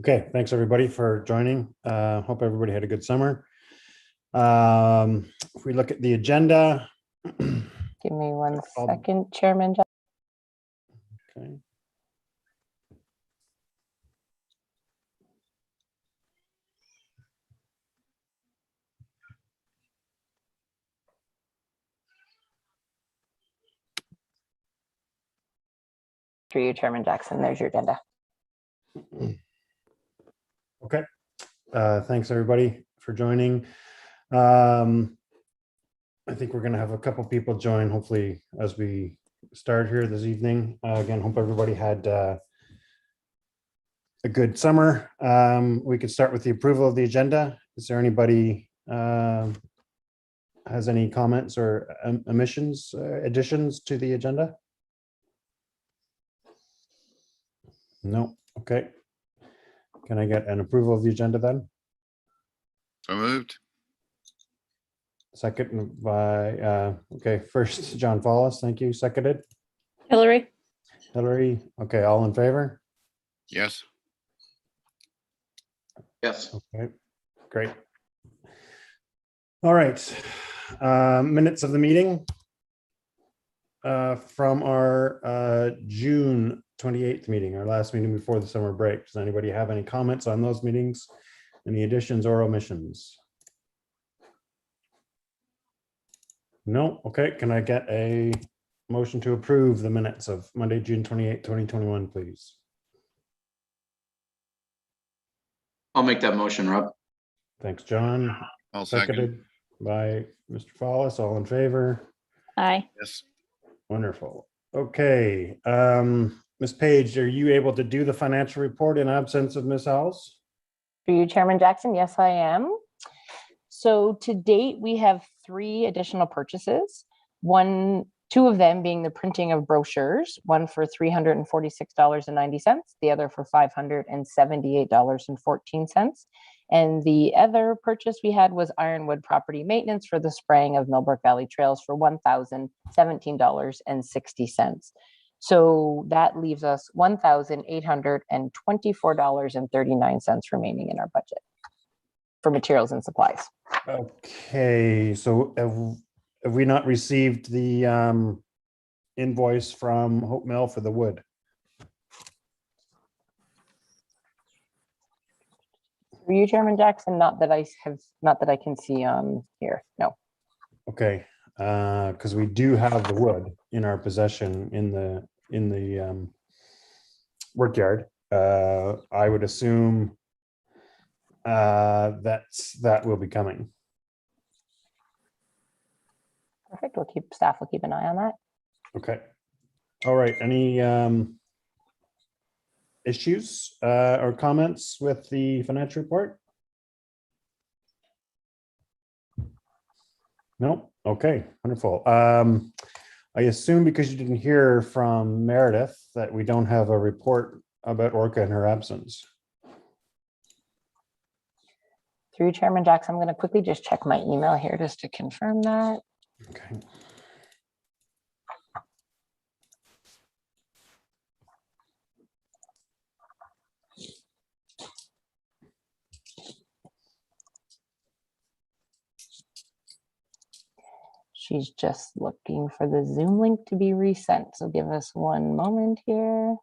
Okay, thanks everybody for joining. Hope everybody had a good summer. If we look at the agenda. Give me one second, Chairman. Okay. Through you, Chairman Jackson, there's your agenda. Okay, thanks everybody for joining. I think we're going to have a couple people join, hopefully, as we start here this evening. Again, hope everybody had a good summer. We could start with the approval of the agenda. Is there anybody has any comments or additions to the agenda? No. Okay. Can I get an approval of the agenda then? So moved. Second by, okay, first John Follis, thank you. Seconded? Hillary. Hillary, okay, all in favor? Yes. Yes. Okay, great. All right, minutes of the meeting from our June 28th meeting, our last meeting before the summer break. Does anybody have any comments on those meetings? Any additions or omissions? No. Okay, can I get a motion to approve the minutes of Monday, June 28th, 2021, please? I'll make that motion, Rob. Thanks, John. I'll second. Seconded by Mr. Follis. All in favor? Aye. Yes. Wonderful. Okay, Ms. Page, are you able to do the financial report in absence of Ms. Howells? Through you, Chairman Jackson, yes, I am. So to date, we have 3 additional purchases. Two of them being the printing of brochures, one for $346.90, the other for $578.14. And the other purchase we had was Ironwood property maintenance for the spraying of Millbrook Valley trails for $1,017.60. So that leaves us $1,824.39 remaining in our budget for materials and supplies. Okay, so have we not received the invoice from Hope Mill for the wood? Through you, Chairman Jackson, not that I can see on here. No. Okay, because we do have the wood in our possession in the workyard. I would assume that will be coming. Perfect. Staff will keep an eye on that. Okay. All right. Any issues or comments with the financial report? No. Okay. Wonderful. I assume because you didn't hear from Meredith that we don't have a report about Orca in her absence. Through Chairman Jackson, I'm going to quickly just check my email here just to confirm that. Okay. She's just looking for the Zoom link to be resent. So give us one moment here.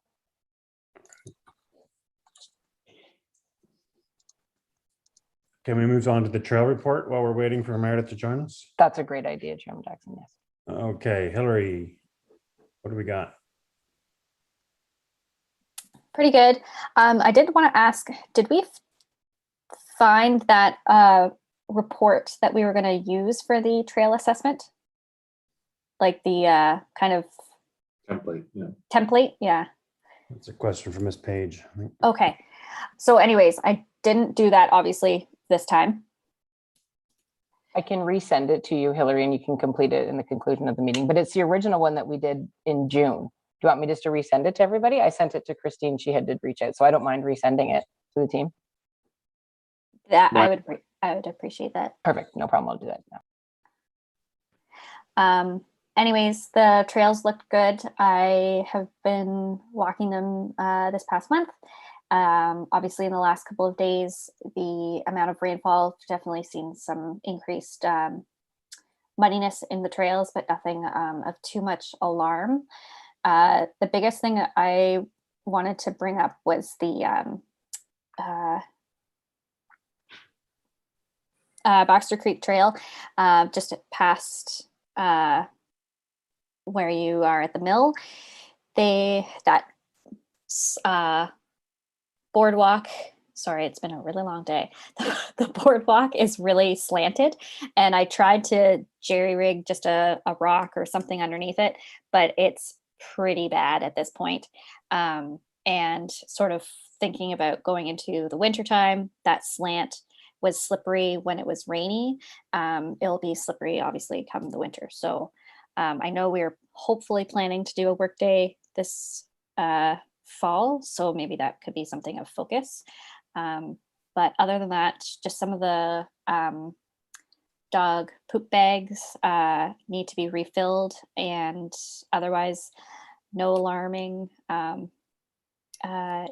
Can we move on to the trail report while we're waiting for Meredith to join us? That's a great idea, Chairman Jackson. Yes. Okay, Hillary, what do we got? Pretty good. I did want to ask, did we find that report that we were going to use for the trail assessment? Like the kind of Template, yeah. template? Yeah. That's a question for Ms. Page. Okay. So anyways, I didn't do that obviously this time. I can resend it to you, Hillary, and you can complete it in the conclusion of the meeting, but it's the original one that we did in June. Do you want me just to resend it to everybody? I sent it to Christine. She did reach out, so I don't mind resending it to the team. That Right. I would appreciate that. Perfect. No problem. I'll do that now. Anyways, the trails looked good. I have been walking them this past month, Obviously, in the last couple of days, the amount of rainfall definitely seen some increased muddiness in the trails, but nothing of too much alarm. The biggest thing that I wanted to bring up was the Baxter Creek Trail, just past where you are at the mill. That boardwalk, sorry, it's been a really long day. The boardwalk is really slanted, and I tried to jerry rig just a rock or something underneath it, but it's pretty bad at this point. And sort of thinking about going into the wintertime, that slant was slippery when it was rainy. It'll be slippery, obviously, come the winter. So I know we're hopefully planning to do a work day this fall, so maybe that could be something of focus. But other than that, just some of the dog poop bags need to be refilled, and otherwise no alarming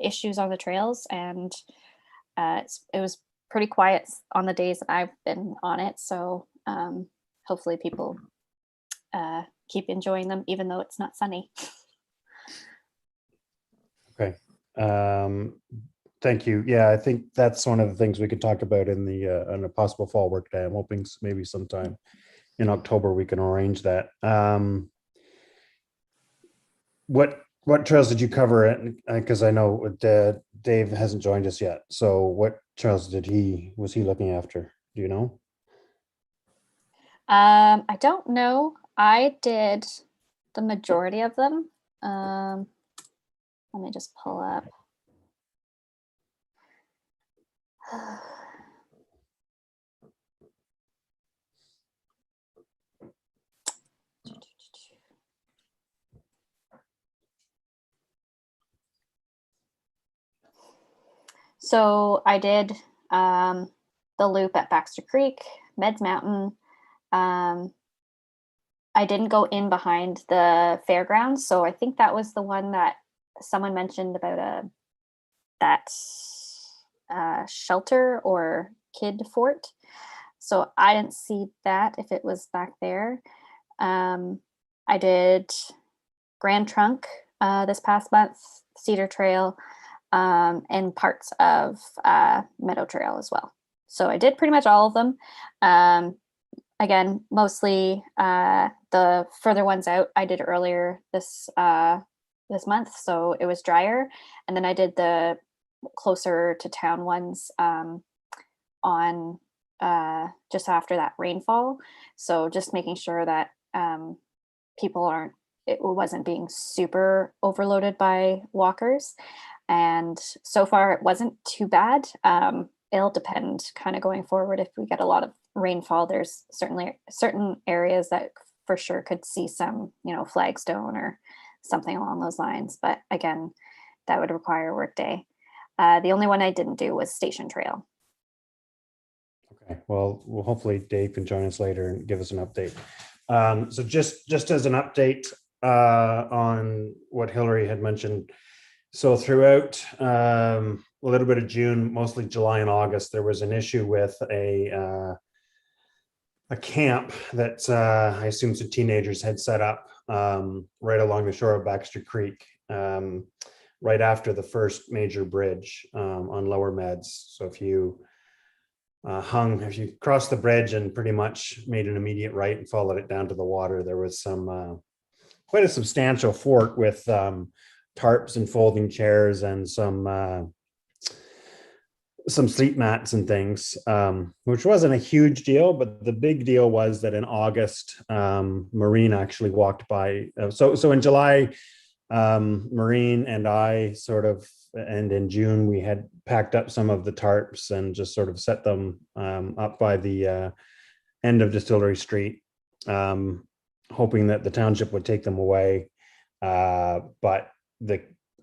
issues on the trails. And it was pretty quiet on the days that I've been on it, so hopefully people keep enjoying them even though it's not sunny. Okay. Thank you. Yeah, I think that's one of the things we could talk about in the on a possible fall work day. I'm hoping maybe sometime in October we can arrange that. What trails did you cover? Because I know Dave hasn't joined us yet. So what trails was he looking after? Do you know? I don't know. I did the majority of them. Let me just pull up. So I did the loop at Baxter Creek, Meds Mountain. I didn't go in behind the fairgrounds, so I think that was the one that someone mentioned about that shelter or kid fort. So I didn't see that if it was back there. I did Grand Trunk this past month, Cedar Trail, and parts of Meadow Trail as well. So I did pretty much all of them. Again, mostly the further ones out I did earlier this month, so it was drier. And then I did the closer to town ones on just after that rainfall. So just making sure that it wasn't being super overloaded by walkers. And so far it wasn't too bad. It'll depend kind of going forward. If we get a lot of rainfall, there's certainly certain areas that for sure could see some, flagstone or something along those lines. But again, that would require a work day. The only one I didn't do was Station Trail. Okay, well, hopefully Dave can join us later and give us an update. So just as an update on what Hillary had mentioned. So throughout a little bit of June, mostly July and August, there was an issue with a camp that I assume some teenagers had set up right along the shore of Baxter Creek, right after the first major bridge on Lower Meds. So if you crossed the bridge and pretty much made an immediate right and followed it down to the water, there was some quite a substantial fort with tarps and folding chairs and some sleep mats and things, which wasn't a huge deal, but the big deal was that in August, Maureen actually walked by. So in July, Maureen and I and in June, we had packed up some of the tarps and just sort of set them up by the end of Distillery Street, hoping that the township would take them away. But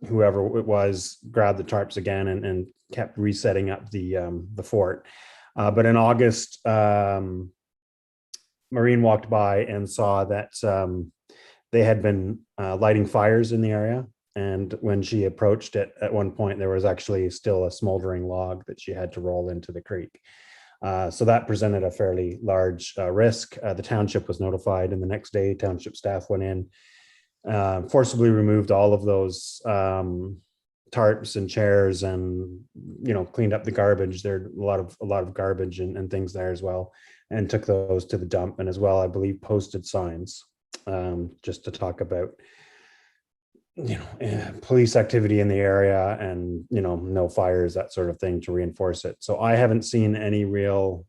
whoever it was grabbed the tarps again and kept resetting up the fort. But in August, Maureen walked by and saw that they had been lighting fires in the area. And when she approached it at one point, there was actually still a smoldering log that she had to roll into the creek. So that presented a fairly large risk. The township was notified, and the next day township staff went in, forcibly removed all of those tarps and chairs, and cleaned up the garbage. There are a lot of garbage and things there as well, and took those to the dump, and as well, I believe, posted signs just to talk about police activity in the area, and no fires, that sort of thing, to reinforce it. So I haven't seen any real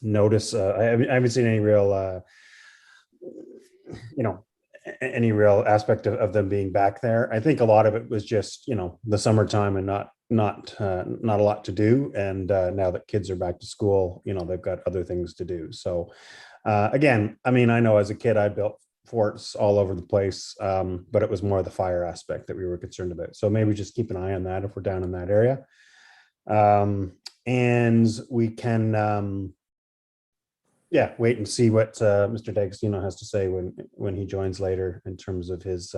notice. I haven't seen any real any real aspect of them being back there. I think a lot of it was just the summertime and not a lot to do, and now that kids are back to school, they've got other things to do. So again, I mean, I know as a kid I built forts all over the place, but it was more the fire aspect that we were concerned about. So maybe just keep an eye on that if we're down in that area, and we can wait and see what Mr. D'Agostino has to say when he joins later, in terms of his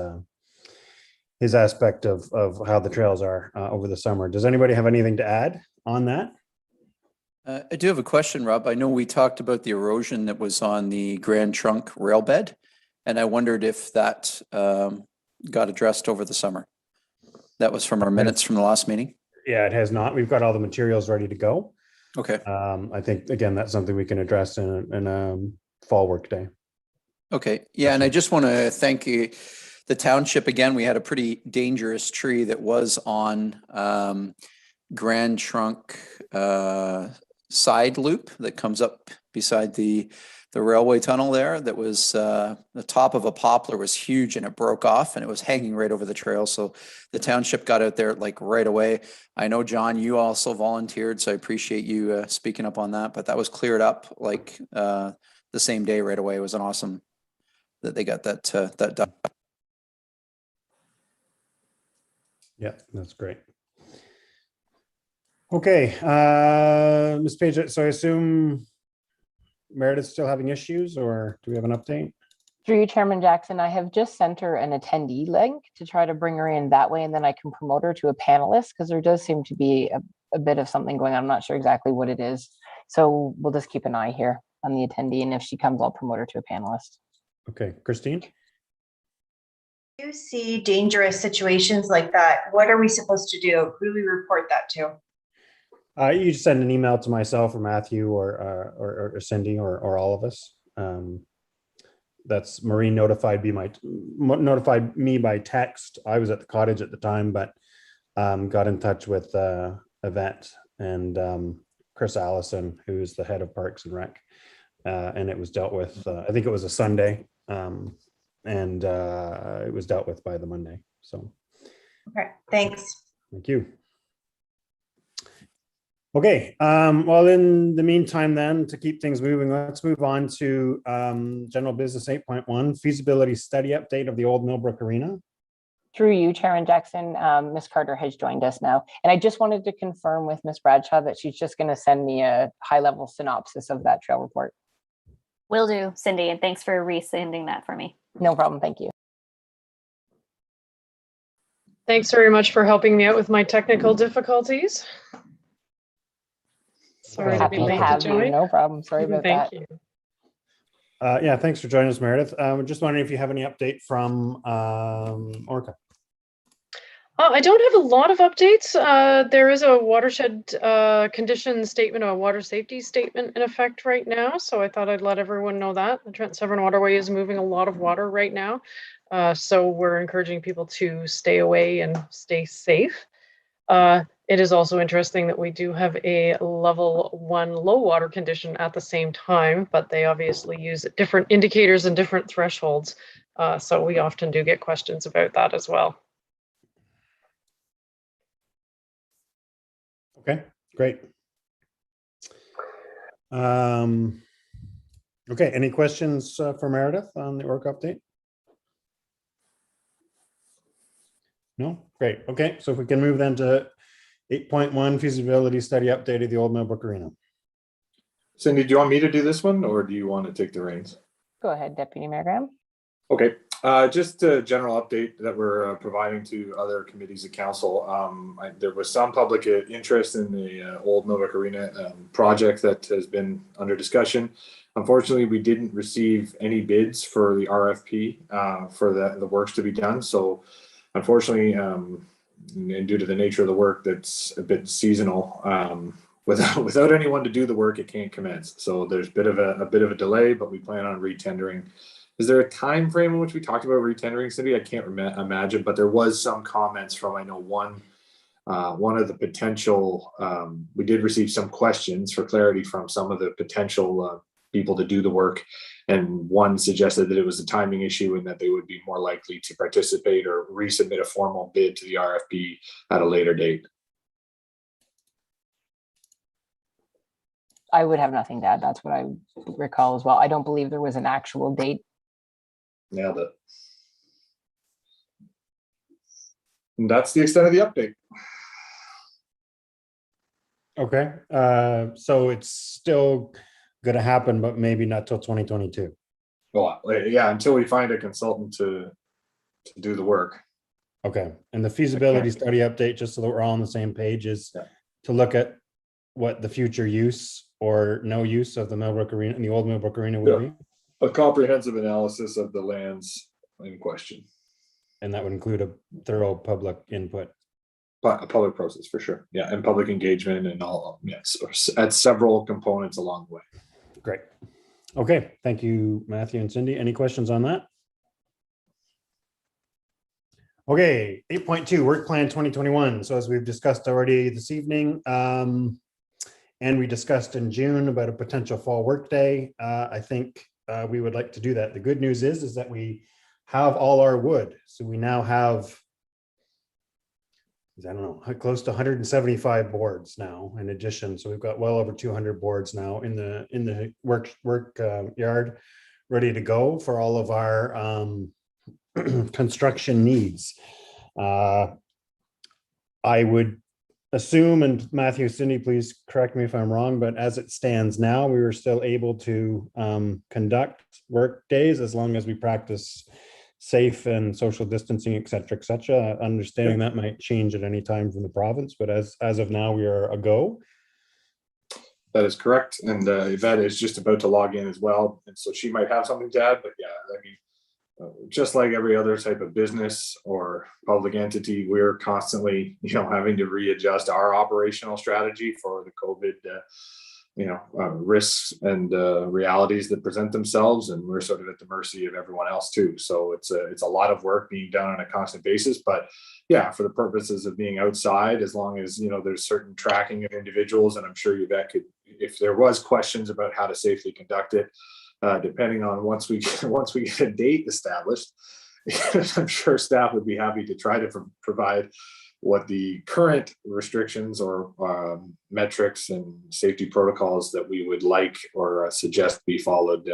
aspect of how the trails are over the summer. Does anybody have anything to add on that? I do have a question, Rob. I know we talked about the erosion that was on the Grand Trunk rail bed, and I wondered if that got addressed over the summer. That was from our minutes from the last meeting. Yeah, it has not. We've got all the materials ready to go. Okay. I think, again, that's something we can address in a fall work day. Okay. Yeah. And I just want to thank you, the township. Again, we had a pretty dangerous tree that was on Grand Trunk side loop that comes up beside the railway tunnel there. That was the top of a poplar was huge, and it broke off, and it was hanging right over the trail. So the township got out there like right away. I know, John, you also volunteered, so I appreciate you speaking up on that, but that was cleared up like the same day right away. It was an awesome that they got that done. Yeah, that's great. Okay, Ms. Page, so I assume Meredith's still having issues, or do we have an update? Through you, Chairman Jackson, I have just sent her an attendee link to try to bring her in that way, and then I can promote her to a panelist, because there does seem to be a bit of something going on. I'm not sure exactly what it is. So we'll just keep an eye here on the attendee, and if she comes, I'll promote her to a panelist. Okay, Christine? You see dangerous situations like that, what are we supposed to do? Who do we report that to? You just send an email to myself or Matthew or Cindy or all of us. That's Maureen notified me by text. I was at the cottage at the time, but got in touch with Yvette and Chris Allison, who's the head of Parks and Rec, and it was dealt with. I think it was a Sunday, and it was dealt with by the Monday. So, Okay, thanks. thank you. Okay, well, in the meantime, then, to keep things moving, let's move on to general business 8.1, feasibility study update of the old Millbrook Arena. Through you, Chairman Jackson, Ms. Carter has joined us now. And I just wanted to confirm with Ms. Bradshaw that she's just going to send me a high-level synopsis of that trail report. Will do, Cindy, and thanks for resending that for me. No problem, thank you. Thanks very much for helping me out with my technical difficulties. Sorry to be Happy to late to have you, join. no problem, sorry about that. Thank you. Yeah, thanks for joining us, Meredith. Just wondering if you have any update from Orca. I don't have a lot of updates. There is a watershed condition statement, a water safety statement in effect right now. So I thought I'd let everyone know that. The Trent Severn Waterway is moving a lot of water right now. So we're encouraging people to stay away and stay safe. It is also interesting that we do have a level 1 low water condition at the same time, but they obviously use different indicators and different thresholds. So we often do get questions about that as well. Okay, great. Okay, any questions for Meredith on the Orca update? No? Great. Okay, so if we can move then to 8.1 feasibility study update of the old Millbrook Arena. Cindy, do you want me to do this one, or do you want to take the reins? Go ahead, Deputy Mayor Graham. Okay. Just a general update that we're providing to other committees of council. There was some public interest in the old Millbrook Arena project that has been under discussion. Unfortunately, we didn't receive any bids for the RFP for the works to be done. So unfortunately, and due to the nature of the work that's a bit seasonal, without anyone to do the work, it can't commence. So there's a bit of a delay, but we plan on retendering. Is there a time frame in which we talked about retendering, Cindy? I can't imagine, but there was some comments from, I know one of the potential, we did receive some questions for clarity from some of the potential people to do the work. And one suggested that it was a timing issue and that they would be more likely to participate or resubmit a formal bid to the RFP at a later date. I would have nothing to add. That's what I recall as well. I don't believe there was an actual date. Nailed it. And that's the extent of the update. Okay, so it's still going to happen, but maybe not till 2022. Well, yeah, until we find a consultant to do the work. Okay, and the feasibility study update, just so that we're all on the same page, is to look at what the future use or no use of the Millbrook Arena and the old Millbrook Arena would be. A comprehensive analysis of the lands in question. And that would include a thorough public input. But a public process for sure. Yeah, and public engagement and all, yes, at several components along the way. Great. Okay, thank you, Matthew and Cindy. Any questions on that? Okay, 8.2, work plan 2021. So as we've discussed already this evening, and we discussed in June about a potential fall work day, I think we would like to do that. The good news is that we have all our wood. So we now have, I don't know, close to 175 boards now in addition. So we've got well over 200 boards now in the work yard ready to go for all of our construction needs. I would assume, and Matthew, Cindy, please correct me if I'm wrong, but as it stands now, we were still able to conduct work days as long as we practice safe and social distancing, et cetera, et cetera. Understanding that might change at any time from the province, but as of now, we are a go. That is correct. And Yvette is just about to log in as well. And so she might have something to add, but yeah, I mean, just like every other type of business or public entity, we're constantly, having to readjust our operational strategy for the COVID, risks and realities that present themselves, and we're sort of at the mercy of everyone else too. So it's a lot of work being done on a constant basis. But yeah, for the purposes of being outside, as long as there's certain tracking of individuals, and I'm sure Yvette could, if there was questions about how to safely conduct it. Depending on once we get a date established, I'm sure staff would be happy to try to provide what the current restrictions or metrics and safety protocols that we would like or suggest be followed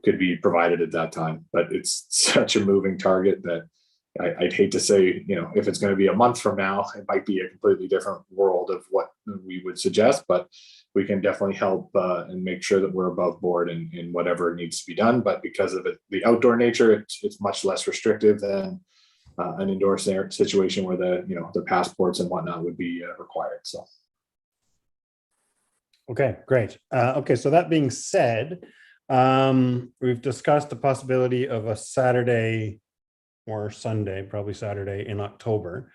could be provided at that time. But it's such a moving target that I'd hate to say, if it's going to be a month from now, it might be a completely different world of what we would suggest, but we can definitely help and make sure that we're above board in whatever needs to be done. But because of the outdoor nature, it's much less restrictive than an indoor situation where the passports and whatnot would be required. So. Okay, great. Okay, so that being said, we've discussed the possibility of a Saturday or Sunday, probably Saturday in October.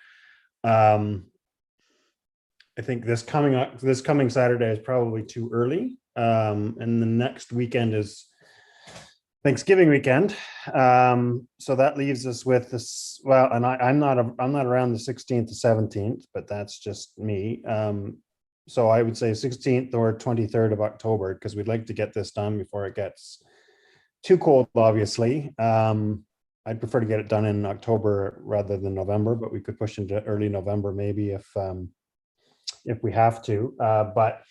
I think this coming Saturday is probably too early. And the next weekend is Thanksgiving weekend. So that leaves us with this. Well, and I'm not around the 16th to 17th, but that's just me. So I would say 16th or 23rd of October, because we'd like to get this done before it gets too cold, obviously. I'd prefer to get it done in October rather than November, but we could push into early November maybe if we have to. But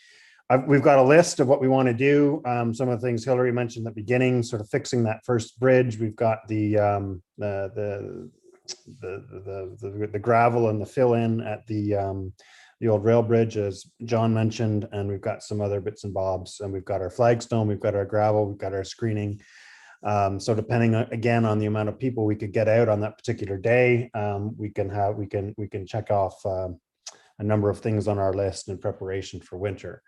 we've got a list of what we want to do. Some of the things Hillary mentioned at the beginning, sort of fixing that first bridge. We've got the gravel and the fill in at the old rail bridge, as John mentioned, and we've got some other bits and bobs. And we've got our flagstone, we've got our gravel, we've got our screening. So depending again on the amount of people we could get out on that particular day, we can check off a number of things on our list in preparation for winter.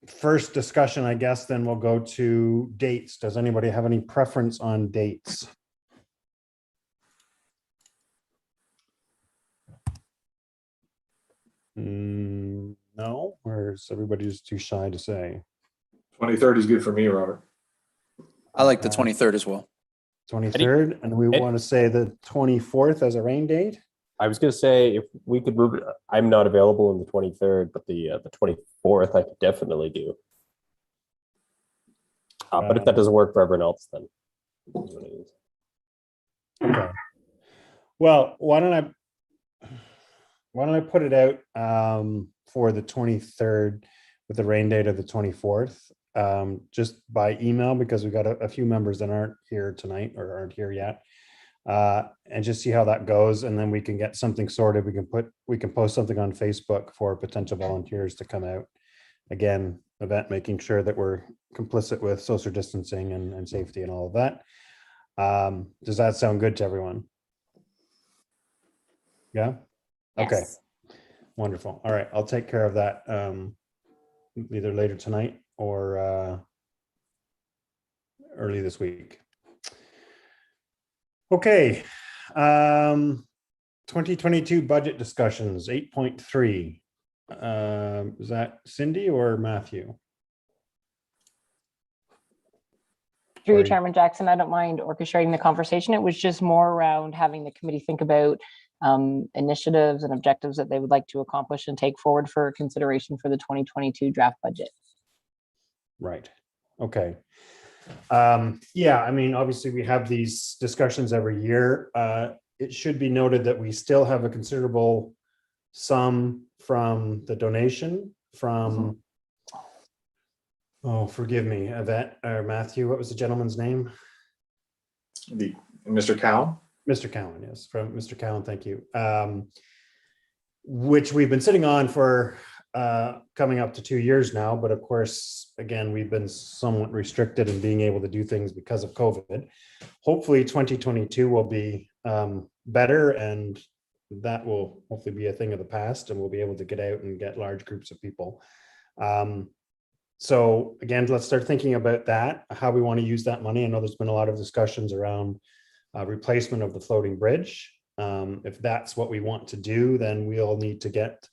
First discussion, I guess, then we'll go to dates. Does anybody have any preference on dates? No, or is everybody just too shy to say? 23rd is good for me, Robert. I like the 23rd as well. 23rd, and we want to say the 24th as a rain date? I was going to say if we could move it, I'm not available on the 23rd, but the 24th I could definitely do. But if that doesn't work for everyone else, then it is what it is. Okay. Well, why don't I put it out for the 23rd with the rain date of the 24th, just by email, because we've got a few members that aren't here tonight or aren't here yet. And just see how that goes, and then we can get something sorted. We can post something on Facebook for potential volunteers to come out. Again, event, making sure that we're complicit with social distancing and safety and all of that. Does that sound good to everyone? Yeah. Yes. Okay. Wonderful. All right, I'll take care of that either later tonight or early this week. Okay, 2022 budget discussions, 8.3. Is that Cindy or Matthew? Through you, Sorry. Chairman Jackson, I don't mind orchestrating the conversation. It was just more around having the committee think about initiatives and objectives that they would like to accomplish and take forward for consideration for the 2022 draft budget. Right. Okay. Yeah, I mean, obviously we have these discussions every year. It should be noted that we still have a considerable sum from the donation from, oh, forgive me, Yvette or Matthew, what was the gentleman's name? Mr. Cowan? Mr. Cowan, yes, from Mr. Cowan, thank you. Which we've been sitting on for coming up to 2 years now, but of course, again, we've been somewhat restricted in being able to do things because of COVID. Hopefully 2022 will be better, and that will hopefully be a thing of the past, and we'll be able to get out and get large groups of people. So again, let's start thinking about that, how we want to use that money. I know there's been a lot of discussions around replacement of the floating bridge. If that's what we want to do, then we'll need to get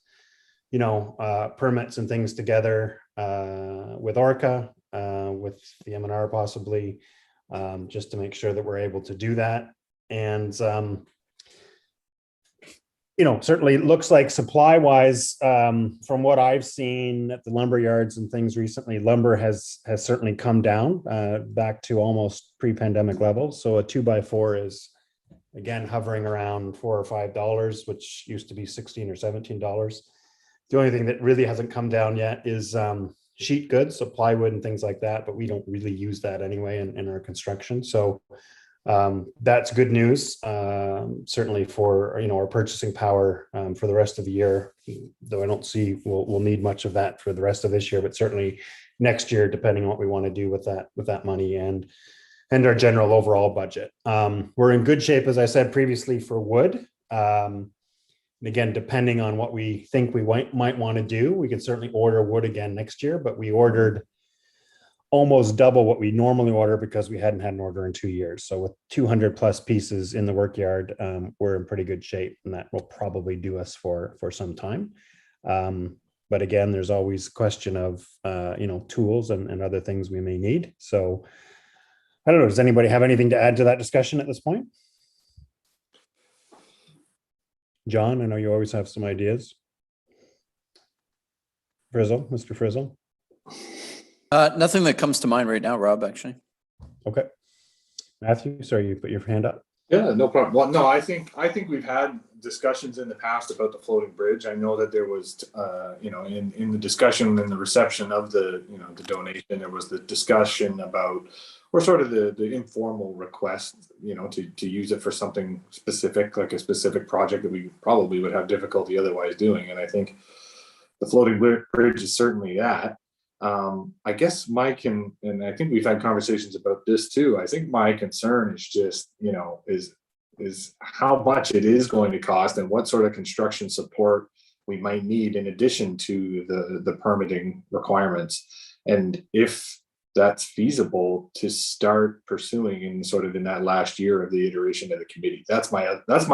permits and things together with ORCA, with the M&R possibly, just to make sure that we're able to do that. And, certainly it looks like supply wise, from what I've seen at the lumber yards and things recently, lumber has certainly come down back to almost pre-pandemic levels. So a 2x4 is, again, hovering around $4 or $5, which used to be $16 or $17. The only thing that really hasn't come down yet is sheet goods, so plywood and things like that, but we don't really use that anyway in our construction. So that's good news, certainly for our purchasing power for the rest of the year, though I don't see we'll need much of that for the rest of this year, but certainly next year, depending on what we want to do with that money and our general overall budget. We're in good shape, as I said previously, for wood. And again, depending on what we think we might want to do, we can certainly order wood again next year, but we ordered almost double what we normally order because we hadn't had an order in 2 years. So with 200 plus pieces in the work yard, we're in pretty good shape, and that will probably do us for some time. But again, there's always a question of, tools and other things we may need. So I don't know, does anybody have anything to add to that discussion at this point? John, I know you always have some ideas. Frizzle, Mr. Frizzle. Nothing that comes to mind right now, Rob, actually. Okay. Matthew, sorry, you put your hand up. Yeah, no problem. Well, no, I think we've had discussions in the past about the floating bridge. I know that there was, in the discussion and the reception of the donation, there was the discussion about, or sort of the informal request, to use it for something specific, like a specific project that we probably would have difficulty otherwise doing. And I think the floating bridge is certainly that. I guess Mike and I think we've had conversations about this too. I think my concern is just, is how much it is going to cost and what sort of construction support we might need in addition to the permitting requirements. And if that's feasible to start pursuing in that last year of the iteration of the committee. That's my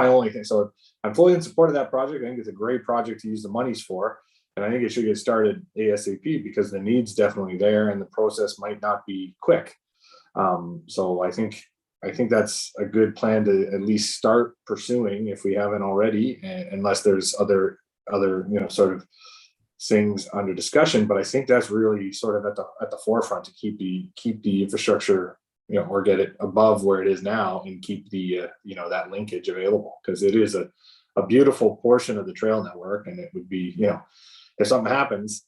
only thing. So I'm fully in support of that project. I think it's a great project to use the monies for. And I think it should get started ASAP because the need's definitely there and the process might not be quick. So I think that's a good plan to at least start pursuing if we haven't already, unless there's other sort of things under discussion. But I think that's really sort of at the forefront to keep the infrastructure, or get it above where it is now and keep the that linkage available, because it is a beautiful portion of the trail network, and it would be, if something happens,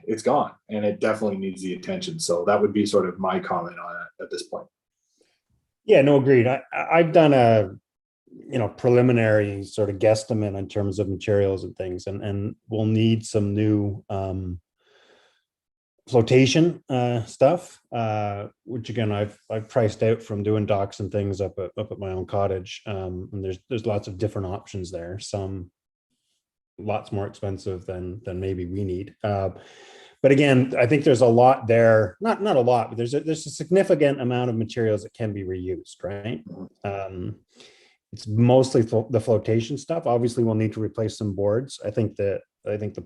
it's gone, and it definitely needs the attention. So that would be sort of my comment on it at this point. Yeah, no, agreed. I've done a preliminary sort of guesstimate in terms of materials and things, and we'll need some new flotation stuff, which again I've priced out from doing docks and things up at my own cottage, and there's lots of different options there. Some lots more expensive than maybe we need. But again, I think there's a lot there, not a lot, but there's a significant amount of materials that can be reused, right? It's mostly the flotation stuff. Obviously, we'll need to replace some boards. I think the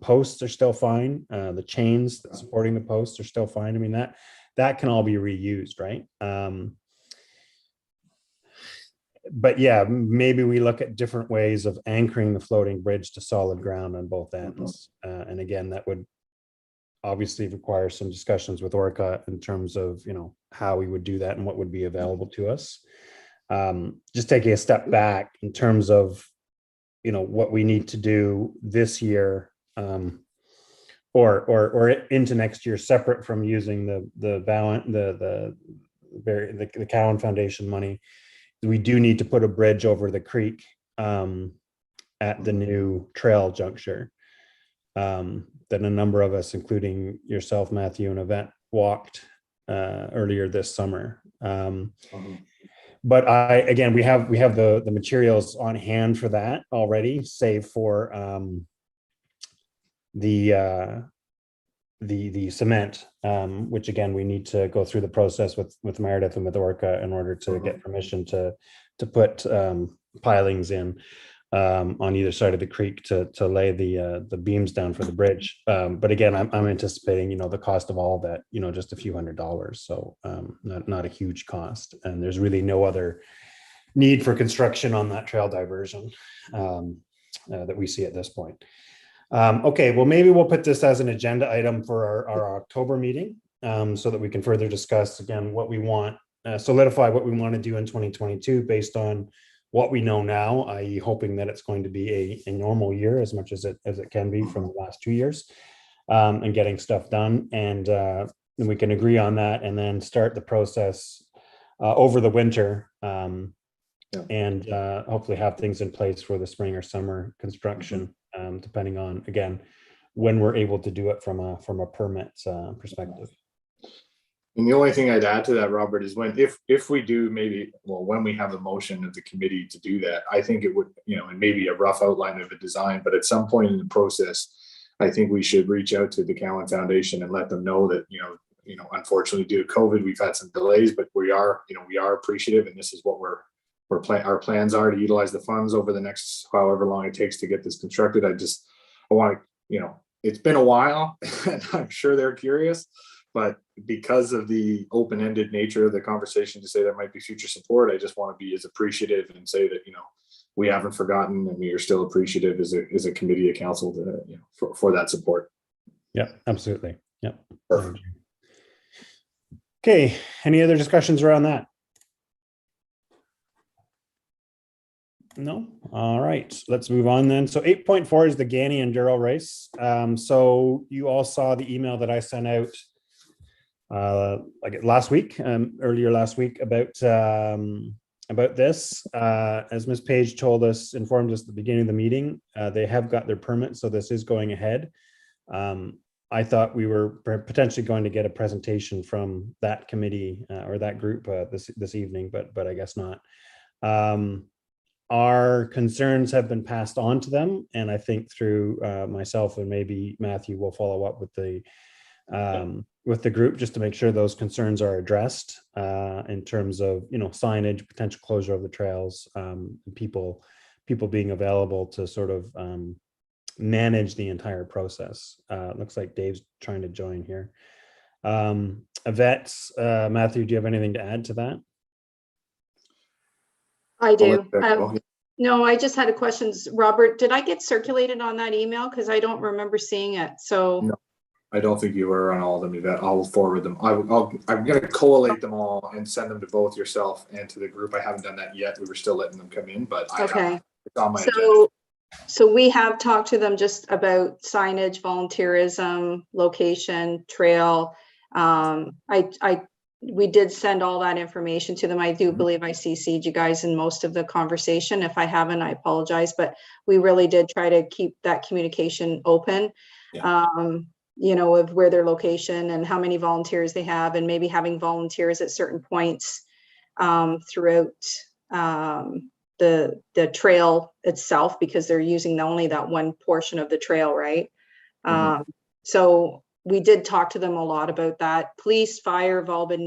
posts are still fine. The chains supporting the posts are still fine. I mean, that can all be reused, right? But yeah, maybe we look at different ways of anchoring the floating bridge to solid ground on both ends. And again, that would obviously require some discussions with Orca in terms of, how we would do that and what would be available to us. Just taking a step back in terms of, what we need to do this year, or into next year, separate from using the Cowan Foundation money. We do need to put a bridge over the creek at the new trail juncture that a number of us, including yourself, Matthew, and Yvette, walked earlier this summer. But we have the materials on hand for that already, save for the cement, which again we need to go through the process with Meredith and with Orca in order to get permission to put pilings in on either side of the creek to lay the beams down for the bridge. But again, I'm anticipating the cost of all of that, just a few $100s, so not a huge cost, and there's really no other need for construction on that trail diversion that we see at this point. Okay, well, maybe we'll put this as an agenda item for our October meeting, so that we can further discuss again what we want, solidify what we want to do in 2022 based on what we know now, i.e. hoping that it's going to be a normal year as much as it can be from the last 2 years, and getting stuff done. And then we can agree on that and then start the process over the winter, and hopefully have things in place for the spring or summer construction, depending on, again, when we're able to do it from a permit perspective. And the only thing I'd add to that, Robert, is if we do when we have a motion of the committee to do that, I think it would, and maybe a rough outline of a design, but at some point in the process, I think we should reach out to the Cowan Foundation and let them know that, unfortunately due to COVID, we've had some delays, but we are appreciative, and this is what our plans are to utilize the funds over the next however long it takes to get this constructed. I want to, it's been a while, and I'm sure they're curious. But because of the open-ended nature of the conversation, to say there might be future support, I just want to be as appreciative and say that, we haven't forgotten and we are still appreciative as a committee of council for that support. Yeah, absolutely. Yeah. Perfect. Okay. Any other discussions around that? No. All right. Let's move on then. So 8.4 is the Ganny Enduro race. So you all saw the email that I sent out earlier last week about this. As Ms. Page informed us at the beginning of the meeting, they have got their permit, so this is going ahead. I thought we were potentially going to get a presentation from that committee or that group this evening, but I guess not. Our concerns have been passed on to them, and I think through myself and maybe Matthew will follow up with the group just to make sure those concerns are addressed in terms of, you know, signage, potential closure of the trails, people being available to sort of manage the entire process. Looks like Dave's trying to join here. Yvette, Matthew, do you have anything to add to that? I do. let that go. No, I just had a question. Robert, did I get circulated on that email? Because I don't remember seeing it. So No. I don't think you were on all of them, Yvette. I'll forward them. I'm going to collate them all and send them to both yourself and to the group. I haven't done that yet. We were still letting them come in, but okay. It's on my agenda. So we have talked to them just about signage, volunteerism, location, trail. We did send all that information to them. I do believe I CC'd you guys in most of the conversation. If I haven't, I apologize, but we really did try to keep that communication open. Yeah. You know, of where their location and how many volunteers they have, and maybe having volunteers at certain points throughout the trail itself, because they're using only that one portion of the trail, right? So we did talk to them a lot about that. Police, fire have all been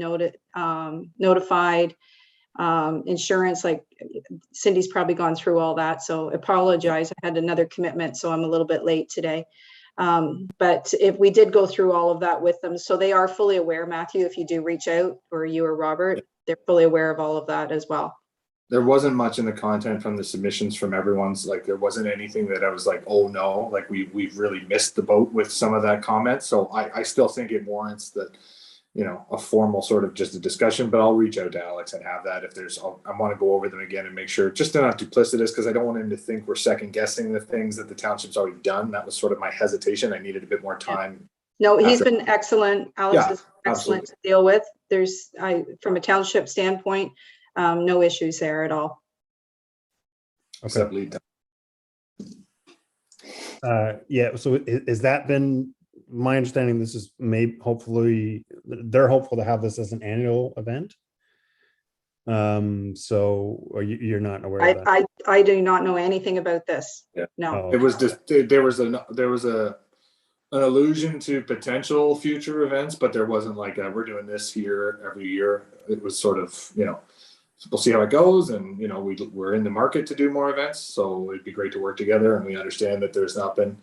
notified. Insurance, like Cindy's probably gone through all that, so apologize. I had another commitment, so I'm a little bit late today. But if we did go through all of that with them, so they are fully aware, Matthew, if you do reach out, or you or Robert, they're fully aware of all of that as well. There wasn't much in the content from the submissions from everyone's, like there wasn't anything that I was like, oh no, like we've really missed the boat with some of that comment. So I still think it warrants that, you know, a formal sort of just a discussion, but I'll reach out to Alex and have that if there's, I want to go over them again and make sure, just to not duplicitous, because I don't want him to think we're second guessing the things that the township's already done. That was sort of my hesitation. I needed a bit more time. No, he's been excellent. Alex is excellent absolutely. to deal with. From a township standpoint, no issues there at all. Except lead time. Yeah, so is that been my understanding? This is hopefully they're hopeful to have this as an annual event. So you're not aware of that? I do not know anything about this. Yeah. No. It was just there was an allusion to potential future events, but there wasn't like we're doing this here every year. It was sort of, you know, we'll see how it goes, and you know, we're in the market to do more events, so it'd be great to work together. And we understand that there's not been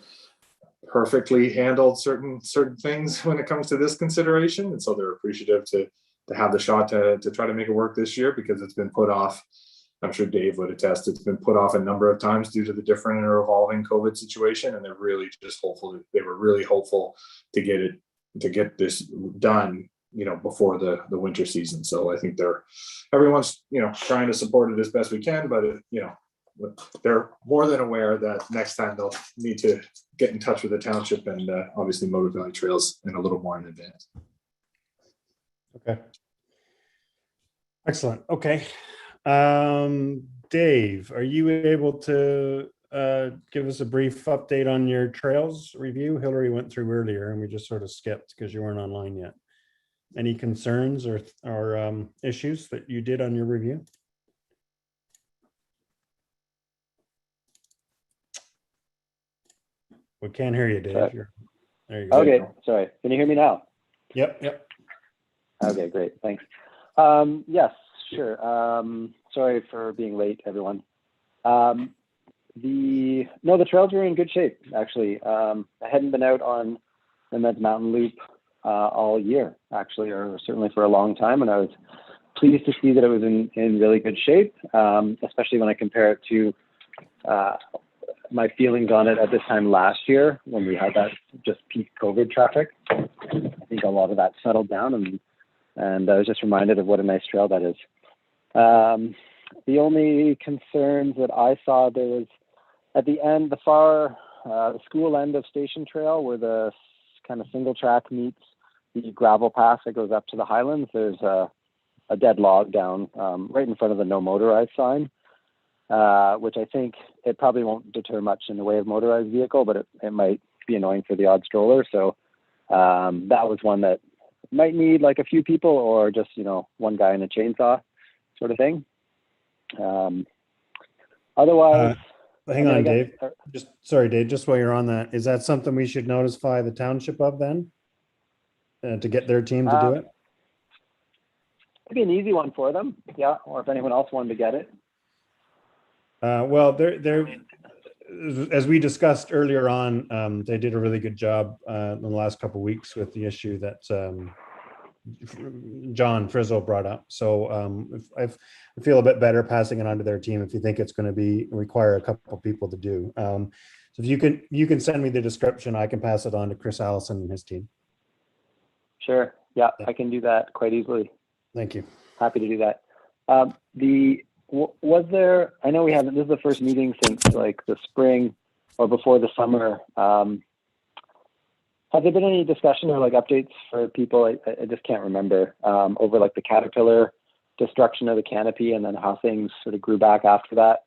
perfectly handled certain things when it comes to this consideration, and so they're appreciative to have the shot to try to make it work this year, because it's been put off. I'm sure Dave would attest, it's been put off a number of times due to the different or evolving COVID situation, and they're really just hopeful. They were really hopeful to get this done, you know, before the winter season. So I think everyone's, you know, trying to support it as best we can, but you know, they're more than aware that next time they'll need to get in touch with the township and obviously Motor Valley Trails in a little more in advance. Okay. Excellent. Okay. Dave, are you able to give us a brief update on your trails review? Hillary went through earlier and we just sort of skipped because you weren't online yet. Any concerns or issues that you did on your review? We can't hear you, Dave. There you go. Okay, sorry. Can you hear me now? Yep. Okay, great. Thanks. Yes, sure. Sorry for being late, everyone. The trails were in good shape, actually. I hadn't been out on the Meds Mountain Loop all year, actually, or certainly for a long time, and I was pleased to see that it was in really good shape, especially when I compare it to my feelings on it at this time last year when we had that just peak COVID traffic. I think a lot of that settled down, and I was just reminded of what a nice trail that is. The only concerns that I saw, there was at the end, the school end of Station Trail, where the kind of single track meets the gravel path that goes up to the Highlands. There's a dead log down right in front of the no motorized sign, which I think it probably won't deter much in the way of motorized vehicle, but it might be annoying for the odd stroller. So That was one that might need like a few people or just, one guy in a chainsaw sort of thing. Otherwise, hang on, Dave. Dave, just while you're on that, is that something we should notify the township of then? To get their team to do it? It'd be an easy one for them. Yeah. Or if anyone else wanted to get it. Well, they're as we discussed earlier on, they did a really good job in the last couple of weeks with the issue that John Frizzle brought up. So I feel a bit better passing it on to their team if you think it's going to require a couple of people to do. So if you can send me the description, I can pass it on to Chris Allison and his team. Sure. Yeah, I can do that quite easily. Thank you. Happy to do that. Was there, I know we haven't, this is the first meeting since like the spring or before the summer. Have there been any discussion or like updates for people? I just can't remember over like the caterpillar destruction of the canopy and then how things sort of grew back after that.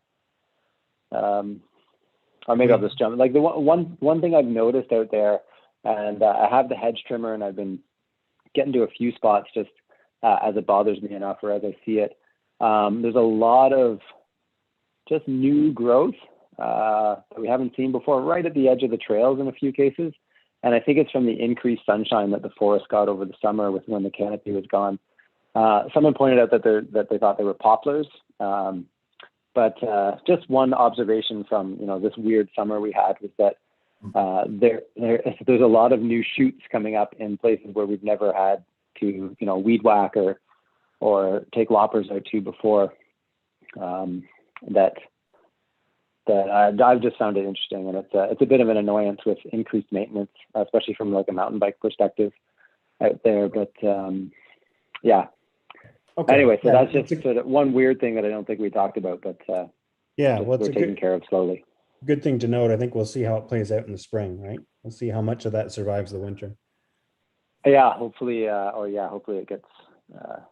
Or maybe I'll just jump. Like the one thing I've noticed out there, and I have the hedge trimmer and I've been getting to a few spots just as it bothers me enough or as I see it. There's a lot of just new growth that we haven't seen before, right at the edge of the trails in a few cases. And I think it's from the increased sunshine that the forest got over the summer when the canopy was gone. Someone pointed out that they thought they were poplars. But just one observation from this weird summer we had was that there's a lot of new shoots coming up in places where we've never had to weed whack or take loppers out to before. I've just found it interesting, and it's a bit of an annoyance with increased maintenance, especially from like a mountain bike perspective out there. But yeah. Okay. Anyway, so that's just sort of one weird thing that I don't think we talked about, but we're taking care of slowly. Good thing to note. I think we'll see how it plays out in the spring, right? We'll see how much of that survives the winter. Yeah, hopefully, hopefully it gets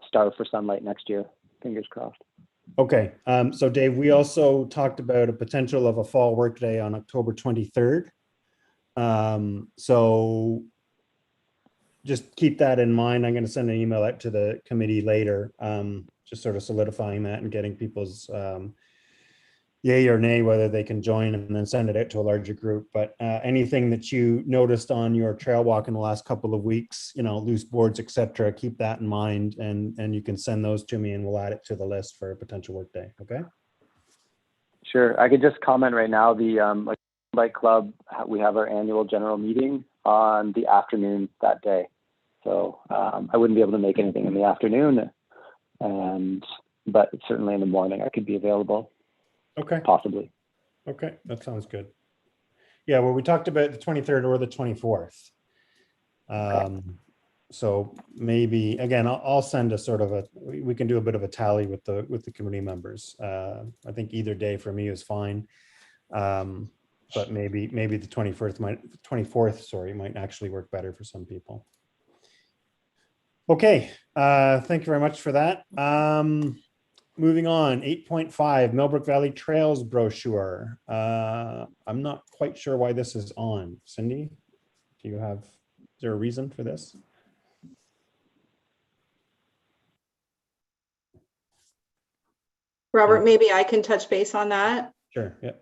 starved for sunlight next year. Fingers crossed. Okay, so Dave, we also talked about a potential of a fall workday on October 23rd. So just keep that in mind. I'm going to send an email out to the committee later, just sort of solidifying that and getting people's yay or nay, whether they can join, and then send it out to a larger group. But anything that you noticed on your trail walk in the last couple of weeks, loose boards, etc., keep that in mind, and you can send those to me and we'll add it to the list for a potential work day. Okay. Sure. I could just comment right now, the bike club, we have our annual general meeting on the afternoon that day. So I wouldn't be able to make anything in the afternoon, but certainly in the morning I could be available. Okay. Possibly. Okay, that sounds good. Yeah, well, we talked about the 23rd or the 24th. So maybe, again, I'll send a sort of we can do a bit of a tally with the committee members. I think either day for me is fine. But maybe the 24th might actually work better for some people. Okay, thank you very much for that. Moving on, 8.5, Millbrook Valley Trails brochure. I'm not quite sure why this is on. Cindy, is there a reason for this? Robert, maybe I can touch base on that. Sure, yeah.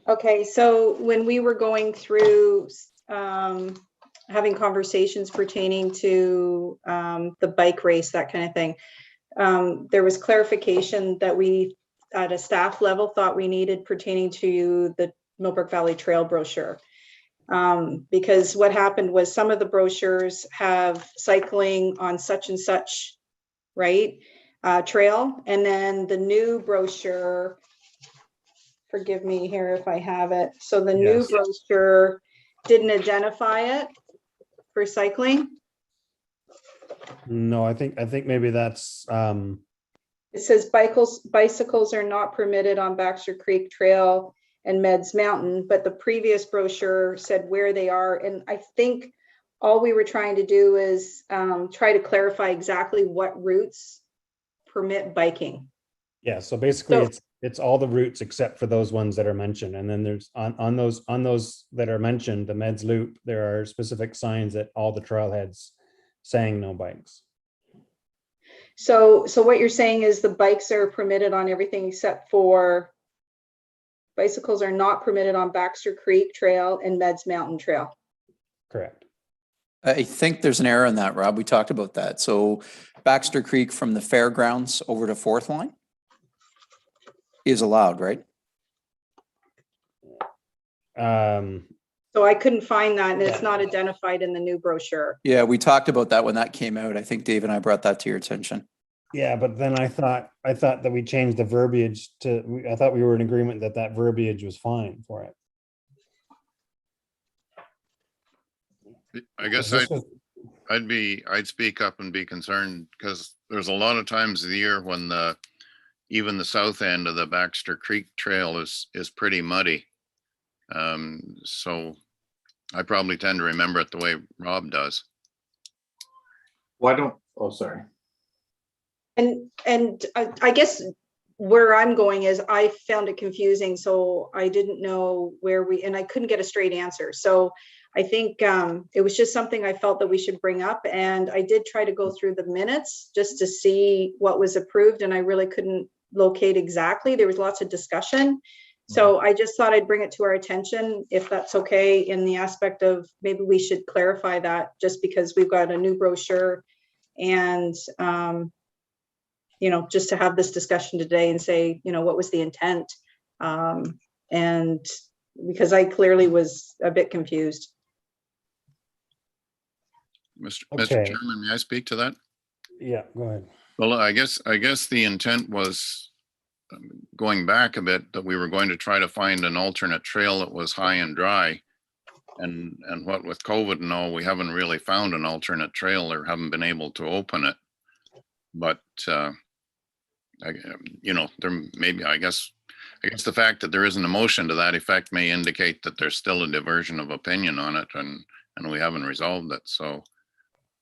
Okay, so when we were going through having conversations pertaining to the bike race, that kind of thing, there was clarification that we at a staff level thought we needed pertaining to the Millbrook Valley Trail brochure. Because what happened was some of the brochures have cycling on such and such, right, trail, and then the new brochure, forgive me here if I have it, so the new brochure didn't identify it for cycling. No, I think maybe that's it says bicycles are not permitted on Baxter Creek Trail and Meds Mountain, but the previous brochure said where they are. And I think all we were trying to do is try to clarify exactly what routes permit biking. Yeah, so basically It's all the routes except for those ones that are mentioned. And then there's on those that are mentioned, the Meds Loop, there are specific signs at all the trailheads saying no bikes. So what you're saying is the bikes are permitted on everything except for bicycles are not permitted on Baxter Creek Trail and Meds Mountain Trail. Correct. I think there's an error in that, Rob. We talked about that. So Baxter Creek from the fairgrounds over to Fourth Line is allowed, right? So I couldn't find that, and it's not identified in the new brochure. Yeah, we talked about that when that came out. I think Dave and I brought that to your attention. Yeah, but then I thought that we changed the verbiage to, I thought we were in agreement that that verbiage was fine for it. I guess I'd speak up and be concerned because there's a lot of times of the year when even the south end of the Baxter Creek Trail is pretty muddy. So I probably tend to remember it the way Rob does. Oh, sorry. And I guess where I'm going is I found it confusing, so I didn't know where and I couldn't get a straight answer. So I think it was just something I felt that we should bring up, and I did try to go through the minutes just to see what was approved, and I really couldn't locate exactly. There was lots of discussion. So I just thought I'd bring it to our attention, if that's okay, in the aspect of maybe we should clarify that, just because we've got a new brochure, and you know, just to have this discussion today and say, you know, what was the intent? And because I clearly was a bit confused. Mr. Okay. Chairman, may I speak to that? Yeah, go ahead. Well, I guess the intent was, going back a bit, that we were going to try to find an alternate trail that was high and dry. And what with COVID and all, we haven't really found an alternate trail or haven't been able to open it. But, you know, there maybe, I guess the fact that there isn't a motion to that effect may indicate that there's still a diversion of opinion on it, and we haven't resolved it. So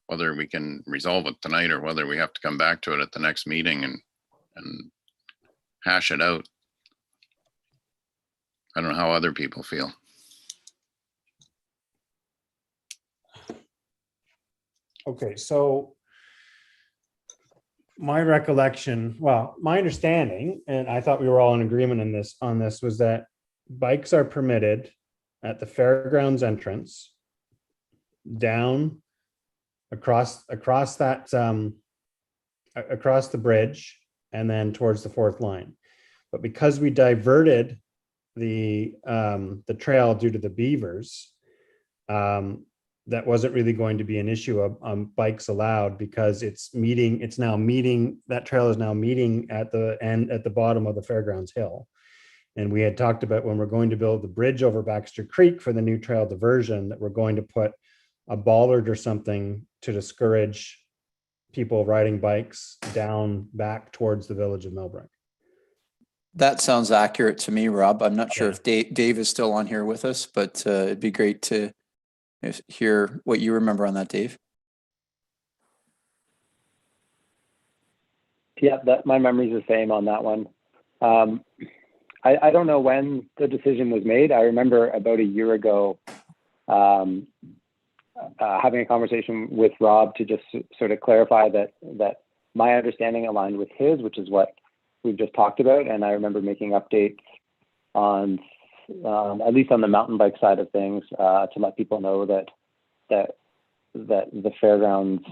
whether we can resolve it tonight or whether we have to come back to it at the next meeting and hash it out. I don't know how other people feel. Okay, so my recollection, well, my understanding, and I thought we were all in agreement on this, was that bikes are permitted at the fairgrounds entrance, down across that across the bridge, and then towards the Fourth Line. But because we diverted the trail due to the beavers, that wasn't really going to be an issue of bikes allowed, because that trail is now meeting at the bottom of the fairgrounds hill. And we had talked about, when we're going to build the bridge over Baxter Creek for the new trail diversion, that we're going to put a bollard or something to discourage people riding bikes down back towards the village of Millbrook. That sounds accurate to me, Rob. I'm not sure if Dave is still on here with us, but it'd be great to hear what you remember on that, Dave. Yeah, my memory is the same on that one. I don't know when the decision was made. I remember about a year ago having a conversation with Rob to just sort of clarify that my understanding aligned with his, which is what we've just talked about. And I remember making updates on, at least on the mountain bike side of things, to let people know that the fairgrounds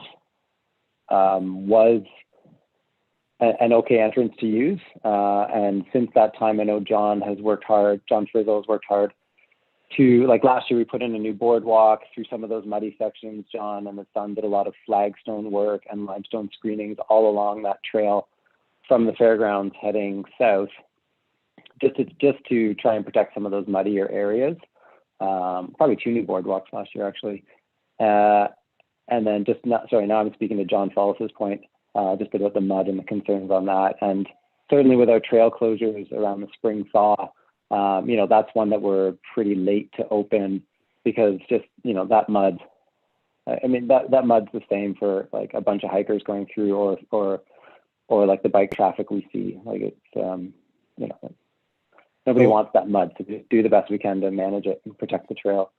was an okay entrance to use. And since that time, I know John Frizzle has worked hard to, like last year, we put in a new boardwalk through some of those muddy sections. John and his son did a lot of flagstone work and limestone screenings all along that trail from the fairgrounds heading south, just to try and protect some of those muddier areas. Probably 2 new boardwalks last year, actually. And then now I'm speaking to John Follis's point, just about the mud and the concerns on that. And certainly with our trail closures around the spring thaw, that's one that we're pretty late to open, because just, that mud, that mud's the same for like a bunch of hikers going through or like the bike traffic we see. Like you know, nobody Cool. wants that mud, so just do the best we can to manage it and protect the trail.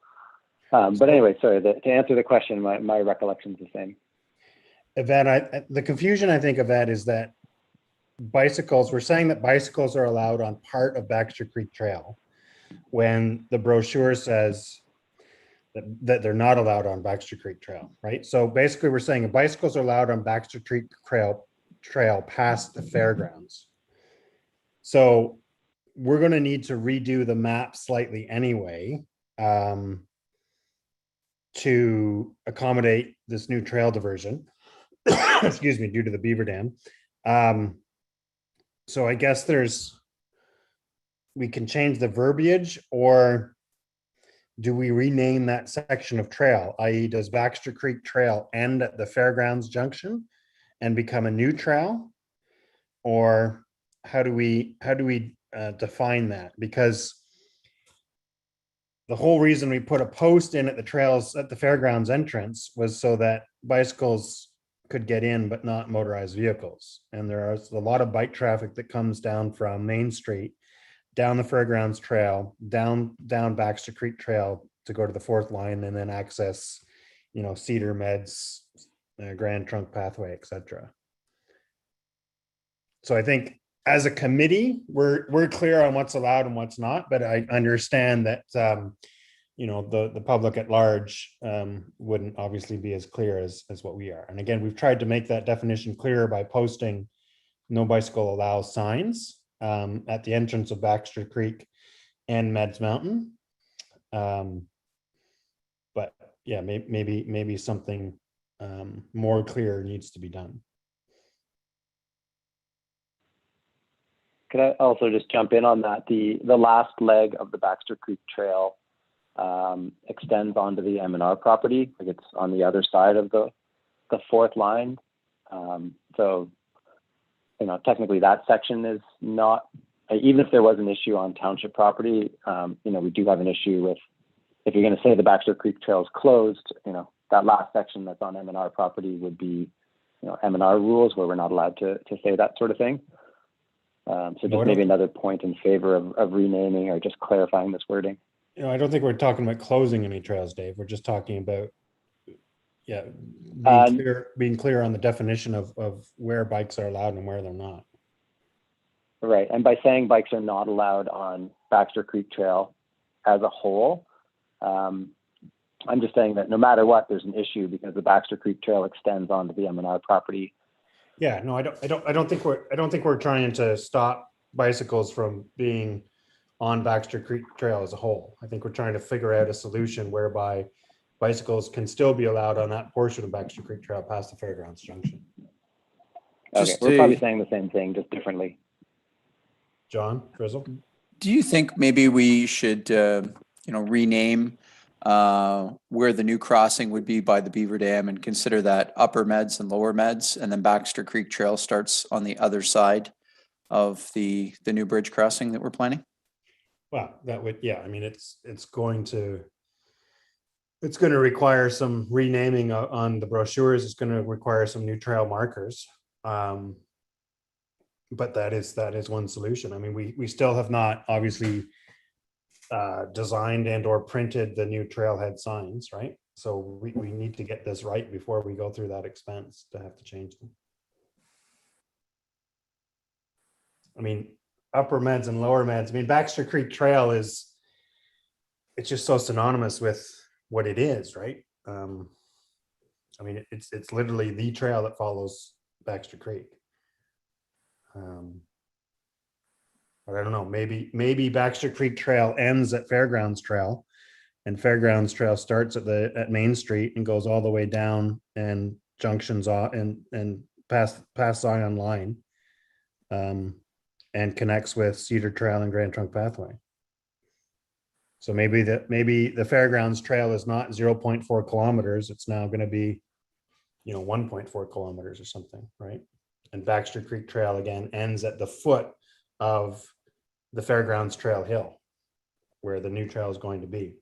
But anyway, sorry, to answer the question, my recollection is the same. Yvette, the confusion I think of that is that bicycles, we're saying that bicycles are allowed on part of Baxter Creek Trail when the brochure says that they're not allowed on Baxter Creek Trail, right? So basically we're saying bicycles are allowed on Baxter Creek Trail past the fairgrounds. So we're going to need to redo the map slightly anyway, to accommodate this new trail diversion, excuse me, due to the beaver dam. So I guess we can change the verbiage, or do we rename that section of trail? I.e., does Baxter Creek Trail end at the Fairgrounds Junction and become a new trail? Or how do we define that? Because the whole reason we put a post in at the trails at the fairgrounds entrance was so that bicycles could get in, but not motorized vehicles. And there is a lot of bike traffic that comes down from Main Street, down the fairgrounds trail, down Baxter Creek Trail to go to the fourth line, and then access, Cedar Meds, Grand Trunk Pathway, etc. So I think as a committee, we're clear on what's allowed and what's not, but I understand that the public at large wouldn't obviously be as clear as what we are. And again, we've tried to make that definition clearer by posting no bicycle allows signs at the entrance of Baxter Creek and Meds Mountain. But yeah, maybe something more clear needs to be done. Could I also just jump in on that? The last leg of the Baxter Creek Trail extends onto the M&R property, like it's on the other side of the fourth line. So, technically that section is not, even if there was an issue on township property, we do have an issue with, if you're going to say the Baxter Creek Trail is closed, that last section that's on M&R property would be, M&R rules where we're not allowed to say that sort of thing. So just maybe another point in favor of renaming or just clarifying this wording. I don't think we're talking about closing any trails, Dave. We're just talking about, being clear on the definition of where bikes are allowed and where they're not. Right. And by saying bikes are not allowed on Baxter Creek Trail as a whole, I'm just saying that no matter what, there's an issue because the Baxter Creek Trail extends onto the M&R property. Yeah, no, I don't think we're trying to stop bicycles from being on Baxter Creek Trail as a whole. I think we're trying to figure out a solution whereby bicycles can still be allowed on that portion of Baxter Creek Trail past the Fairgrounds Junction. Okay, we're probably saying the same thing, just differently. John Frizzle? Do you think maybe we should, rename where the new crossing would be by the Beaver Dam and consider that Upper Meds and Lower Meds, and then Baxter Creek Trail starts on the other side of the new bridge crossing that we're planning? Well, that would, yeah, I mean, it's going to require some renaming on the brochures. It's going to require some new trail markers. But that is one solution. I mean, we still have not obviously designed and or printed the new trailhead signs, right? So we need to get this right before we go through that expense to have to change them. I mean, Upper Meds and Lower Meds. I mean, Baxter Creek Trail it's just so synonymous with what it is, right? I mean, it's literally the trail that follows Baxter Creek. But I don't know, maybe Baxter Creek Trail ends at Fairgrounds Trail, and Fairgrounds Trail starts at Main Street and goes all the way down and junctions off and past Zion Line, and connects with Cedar Trail and Grand Trunk Pathway. So maybe the Fairgrounds Trail is not 0.4 kilometers. It's now going to be, 1.4 kilometers or something, right? And Baxter Creek Trail again ends at the foot of the Fairgrounds Trail hill, where the new trail is going to be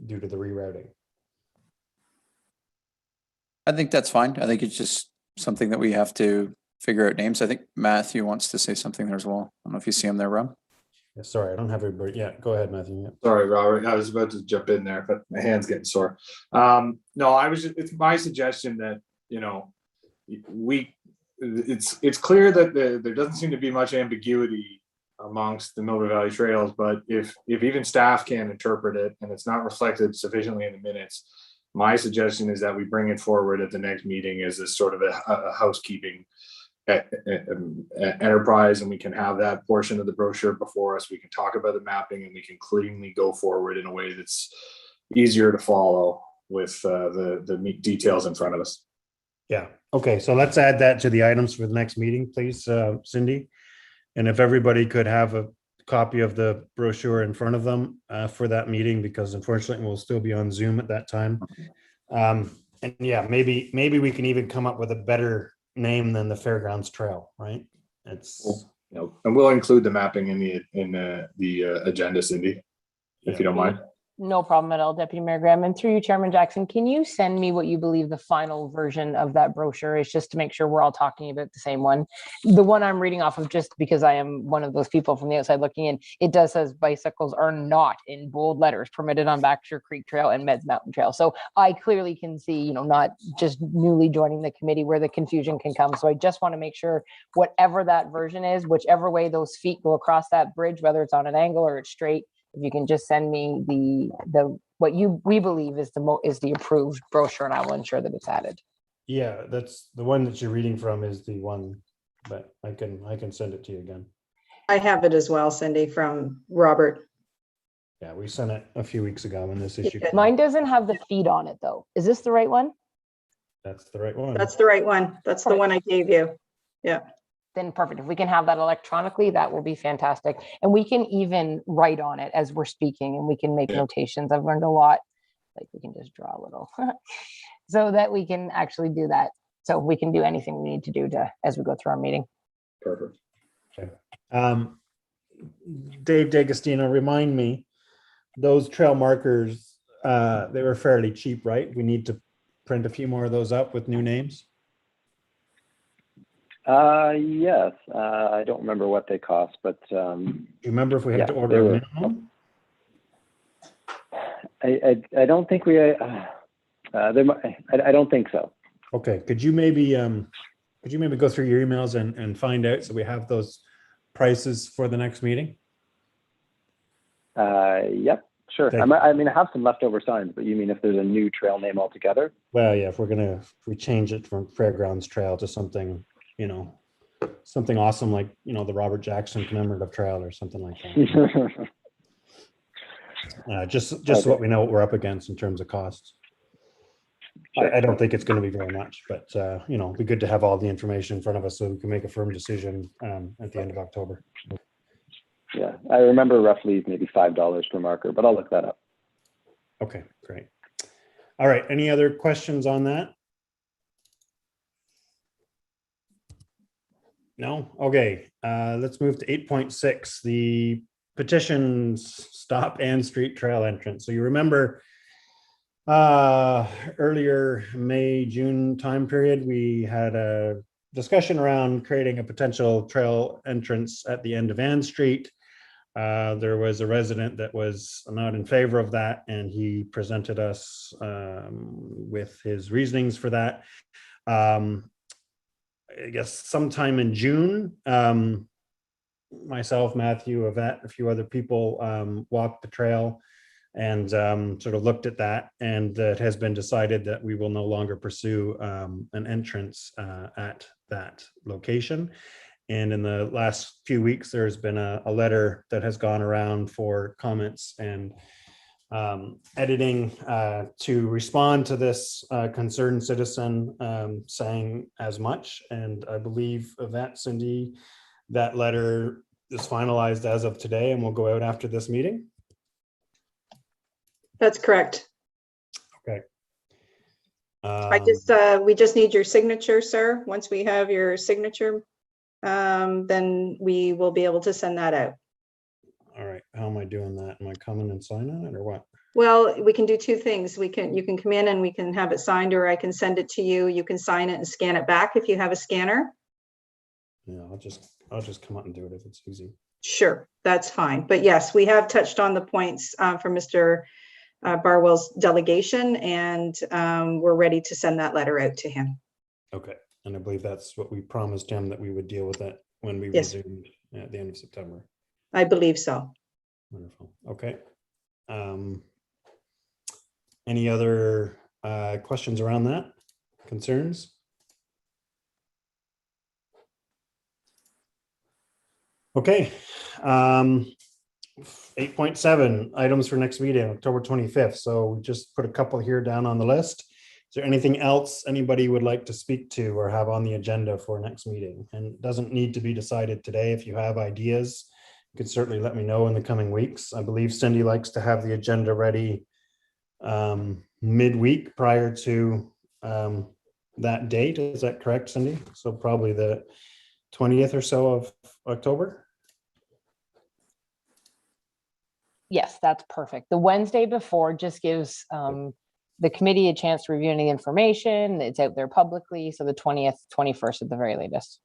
due to the rerouting. I think that's fine. I think it's just something that we have to figure out names. I think Matthew wants to say something there as well. I don't know if you see him there, Rob. Yeah, sorry, I don't have everybody. Yeah, go ahead, Matthew. Yeah. Sorry, Robert. I was about to jump in there, but my hand's getting sore. No, it's my suggestion that, you know, it's clear that there doesn't seem to be much ambiguity amongst the Millbrook Valley Trails, but if even staff can't interpret it and it's not reflected sufficiently in the minutes, my suggestion is that we bring it forward at the next meeting as a sort of a housekeeping enterprise, and we can have that portion of the brochure before us. We can talk about the mapping, and we can cleanly go forward in a way that's easier to follow with the details in front of us. Yeah. Okay. So let's add that to the items for the next meeting, please, Cindy. And if everybody could have a copy of the brochure in front of them for that meeting, because unfortunately we'll still be on Zoom at that time. And yeah, maybe we can even come up with a better name than the Fairgrounds Trail, right? It's and we'll include the mapping in the agenda, Cindy, if you don't mind. No problem at all, Deputy Mayor Graham. And through you, Chairman Jackson, can you send me what you believe the final version of that brochure is, just to make sure we're all talking about the same one? The one I'm reading off of, just because I am one of those people from the outside looking in, it does says bicycles are not, in bold letters, permitted on Baxter Creek Trail and Meds Mountain Trail. So I clearly can see, you know, not just newly joining the committee where the confusion can come. So I just want to make sure whatever that version is, whichever way those feet go across that bridge, whether it's on an angle or it's straight, if you can just send me the what we believe is the approved brochure, and I will ensure that it's added. Yeah, that's the one that you're reading from is the one, but I can send it to you again. I have it as well, Cindy, from Robert. Yeah, we sent it a few weeks ago when this issue. Mine doesn't have the feed on it though. Is this the right one? That's the right one. That's the right one. That's the one I gave you. Yeah. Then perfect. If we can have that electronically, that will be fantastic. And we can even write on it as we're speaking, and we can make notations. I've learned a lot. Like we can just draw a little so that we can actually do that. So we can do anything we need to do as we go through our meeting. Perfect. Okay. Dave D'Agostino, remind me, those trail markers, they were fairly cheap, right? We need to print a few more of those up with new names. Yes, I don't remember what they cost, but do you remember if we had to order a minimum? I don't think we. I don't think so. Okay, could you maybe go through your emails and find out so we have those prices for the next meeting? Yep, sure. I mean, I have some leftover signs, but you mean if there's a new trail name altogether? Well, yeah, if we change it from Fairgrounds Trail to something, you know, something awesome like, you know, the Robert Jackson Commemorative Trail or something like that. Just okay. So that we know what we're up against in terms of costs. Sure. I don't think it's going to be very much, but you know, it'd be good to have all the information in front of us so we can make a firm decision at the end of October. Yeah, I remember roughly maybe $5 per marker, but I'll look that up. Okay, great. All right, any other questions on that? No? Okay, let's move to 8.6, the petitions stop and street trail entrance. So you remember earlier May, June time period, we had a discussion around creating a potential trail entrance at the end of Ann Street. There was a resident that was not in favor of that, and he presented us with his reasonings for that. I guess sometime in June, myself, Matthew, Yvette, a few other people walked the trail and sort of looked at that, and it has been decided that we will no longer pursue an entrance at that location. And in the last few weeks, there's been a letter that has gone around for comments and editing to respond to this concerned citizen saying as much. And I believe that, Cindy, that letter is finalized as of today and will go out after this meeting. That's correct. Okay. We just need your signature, sir. Once we have your signature, then we will be able to send that out. All right. How am I doing that? Am I coming and signing it or what? Well, we can do two things. You can come in and we can have it signed, or I can send it to you. You can sign it and scan it back if you have a scanner. Yeah, I'll just come out and do it if it's easy. Sure, that's fine. But yes, we have touched on the points from Mr. Barwell's delegation, and we're ready to send that letter out to him. Okay, and I believe that's what we promised him, that we would deal with it when we Yes. resumed at the end of September. I believe so. Wonderful. Okay. Any other questions around that? Concerns? Okay. 8.7 items for next meeting, October 25th. So we just put a couple here down on the list. Is there anything else anybody would like to speak to or have on the agenda for next meeting? And it doesn't need to be decided today. If you have ideas, you can certainly let me know in the coming weeks. I believe Cindy likes to have the agenda ready midweek prior to that date. Is that correct, Cindy? So probably the 20th or so of October? Yes, that's perfect. The Wednesday before just gives the committee a chance to review any information. It's out there publicly. So the 20th, 21st at the very latest.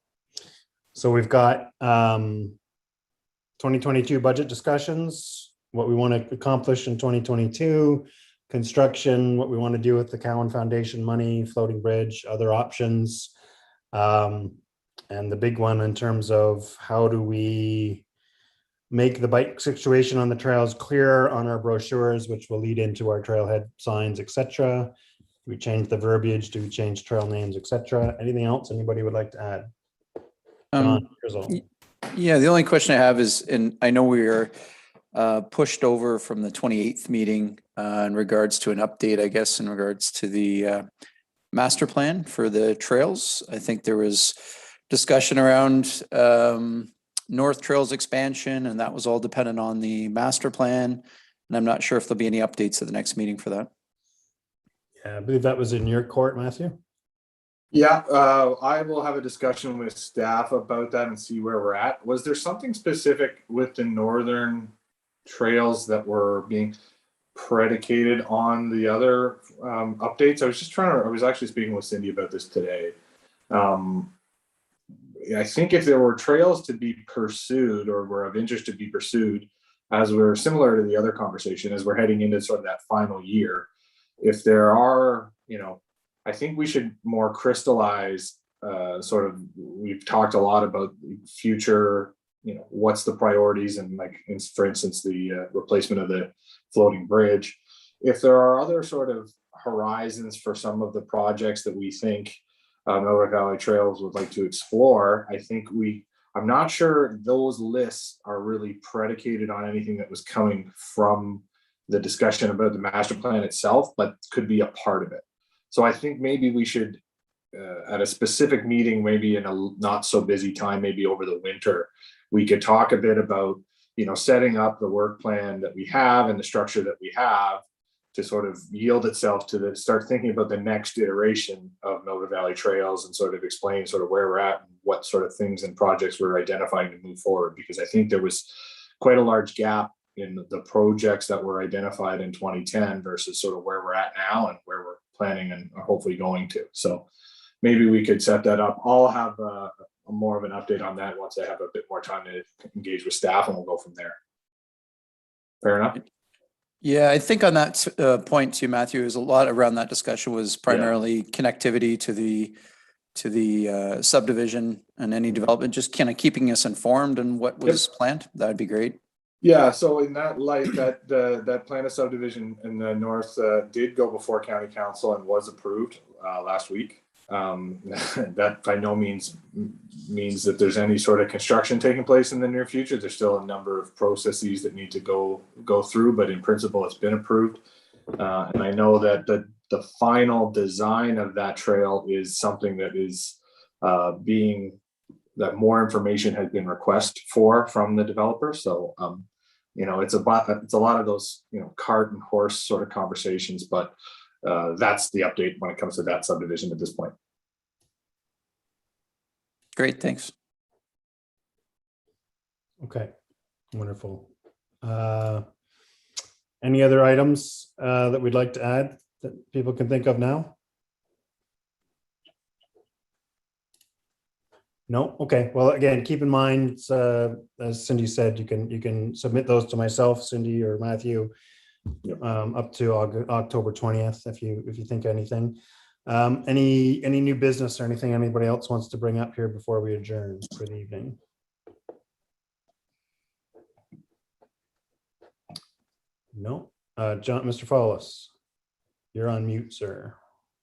So we've got 2022 budget discussions, what we want to accomplish in 2022, construction, what we want to do with the Cowan Foundation money, floating bridge, other options. And the big one in terms of how do we make the bike situation on the trails clearer on our brochures, which will lead into our trailhead signs, etc. Do we change the verbiage? Do we change trail names, etc.? Anything else anybody would like to add? John, Yeah, the only question I have is, and I know we are pushed over from the 28th meeting in regards to an update, I guess, in regards to the master plan for the trails. I think there was discussion around North Trails expansion, and that was all dependent on the master plan. And I'm not sure if there'll be any updates at the next meeting for that. Yeah, I believe that was in your court, Matthew. Yeah, I will have a discussion with staff about that and see where we're at. Was there something specific with the northern trails that were being predicated on the other updates? I was actually speaking with Cindy about this today. I think if there were trails to be pursued or were of interest to be pursued, as we're similar to the other conversation, as we're heading into sort of that final year, if there are, I think we should more crystallize we've talked a lot about future, what's the priorities, and for instance, the replacement of the floating bridge. If there are other sort of horizons for some of the projects that we think Millbrook Valley Trails would like to explore, I'm not sure those lists are really predicated on anything that was coming from the discussion about the master plan itself, but could be a part of it. So I think maybe we should, at a specific meeting, maybe in a not so busy time, maybe over the winter, we could talk a bit about, setting up the work plan that we have and the structure that we have to sort of yield itself to start thinking about the next iteration of Millbrook Valley Trails and sort of explain sort of where we're at and what sort of things and projects we're identifying to move forward. Because I think there was quite a large gap in the projects that were identified in 2010 versus sort of where we're at now and where we're planning and hopefully going to. So maybe we could set that up. I'll have more of an update on that once I have a bit more time to engage with staff, and we'll go from there. Fair enough? Yeah, I think on that point too, Matthew, is a lot around that discussion was primarily connectivity to the subdivision and any development, just kind of keeping us informed and what was planned. That would be great. Yeah, so in that light, that plan of subdivision in the north did go before county council and was approved last week. That by no means means that there's any sort of construction taking place in the near future. There's still a number of processes that need to go through, but in principle, it's been approved. And I know that the final design of that trail is something that is that more information has been requested from the developer. So, it's a lot of those, cart and horse sort of conversations, but that's the update when it comes to that subdivision at this point. Great, thanks. Okay, wonderful. Any other items that we'd like to add that people can think of now? No? Okay. Well, again, keep in mind, as Cindy said, you can submit those to myself, Cindy or Matthew, up to October 20th, if you think anything. Any new business or anything anybody else wants to bring up here before we adjourn for the evening? No. Mr. Follis, you're on mute, sir.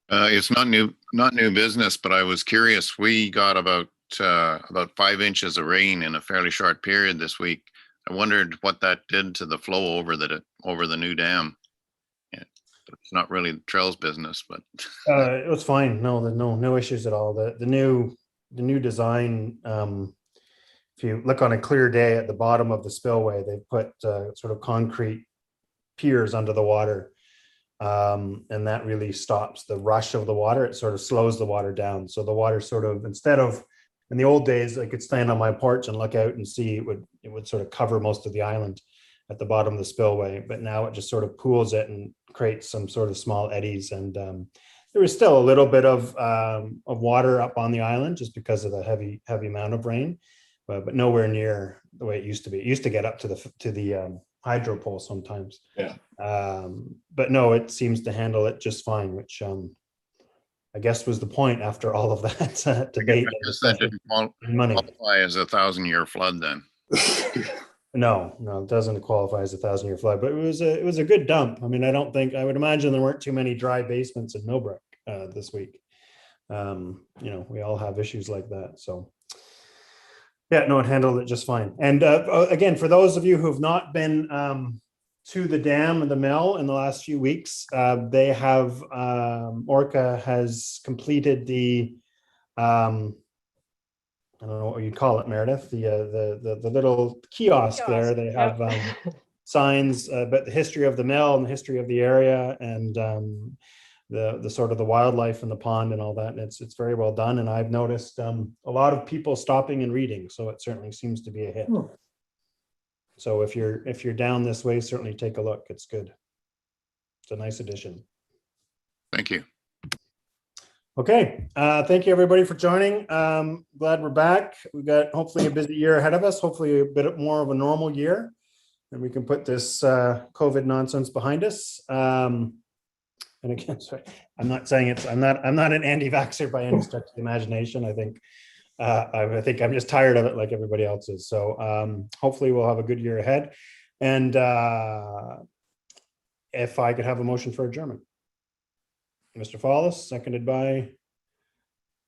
It's not new business, but I was curious. We got about 5 inches of rain in a fairly short period this week. I wondered what that did to the flow over the new dam. Yeah, it's not really the trails business, but It was fine. No issues at all. The new design. If you look on a clear day at the bottom of the spillway, they put sort of concrete piers under the water, and that really stops the rush of the water. It sort of slows the water down. So the water sort of, instead of in the old days, I could stand on my porch and look out and see it would sort of cover most of the island at the bottom of the spillway. But now it just sort of pools it and creates some sort of small eddies. And there was still a little bit of water up on the island just because of the heavy amount of rain, but nowhere near the way it used to be. It used to get up to the hydro pole sometimes. Yeah. But no, it seems to handle it just fine, which I guess was the point after all of that debate. I guess that didn't qualify as a 1,000-year flood then. No, it doesn't qualify as a 1,000-year flood, but it was a good dump. I mean, I would imagine there weren't too many dry basements in Millbrook this week. We all have issues like that. So yeah, no, it handled it just fine. And again, for those of you who have not been to the dam and the mill in the last few weeks, they have Orca has completed the I don't know what you'd call it, Meredith, the little kiosk there. They have signs about the history of the mill and the history of the area, and the sort of the wildlife in the pond and all that. And it's very well done. And I've noticed a lot of people stopping and reading. So it certainly seems to be a hit. So if you're down this way, certainly take a look. It's good. It's a nice addition. Thank you. Okay. Thank you everybody for joining. Glad we're back. We've got hopefully a busy year ahead of us, hopefully a bit more of a normal year, and we can put this COVID nonsense behind us. And again, sorry, I'm not saying I'm not an anti-vaxxer by any stretch of the imagination. I think I'm just tired of it like everybody else is. So hopefully we'll have a good year ahead. And if I could have a motion for adjournment. Mr. Follis, seconded by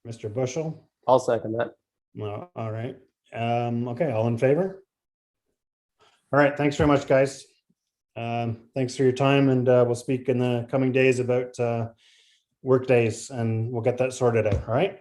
Mr. Bushell. I'll second that. Well, all right. Okay, all in favor? All right, thanks very much, guys. Thanks for your time, and we'll speak in the coming days about work days, and we'll get that sorted out. All right.